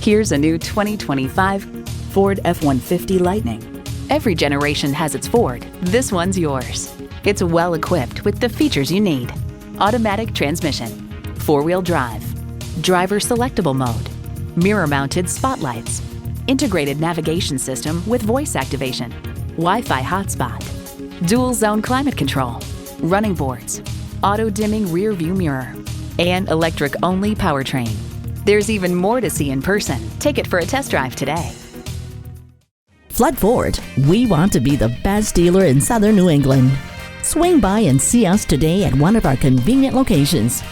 Here's a new 2025 Ford F-150 Lightning. Every generation has its Ford. This one's yours. It's well equipped with the features you need: automatic transmission, four-wheel drive, driver selectable mode, mirror-mounted spotlights, integrated navigation system with voice activation, Wi-Fi hotspot, dual-zone climate control, running boards, auto-dimming rear-view mirror, and electric-only powertrain. There's even more to see in person. Take it for a test drive today. Flood Ford, we want to be the best dealer in Southern New England. Swing by and see us today at one of our convenient locations.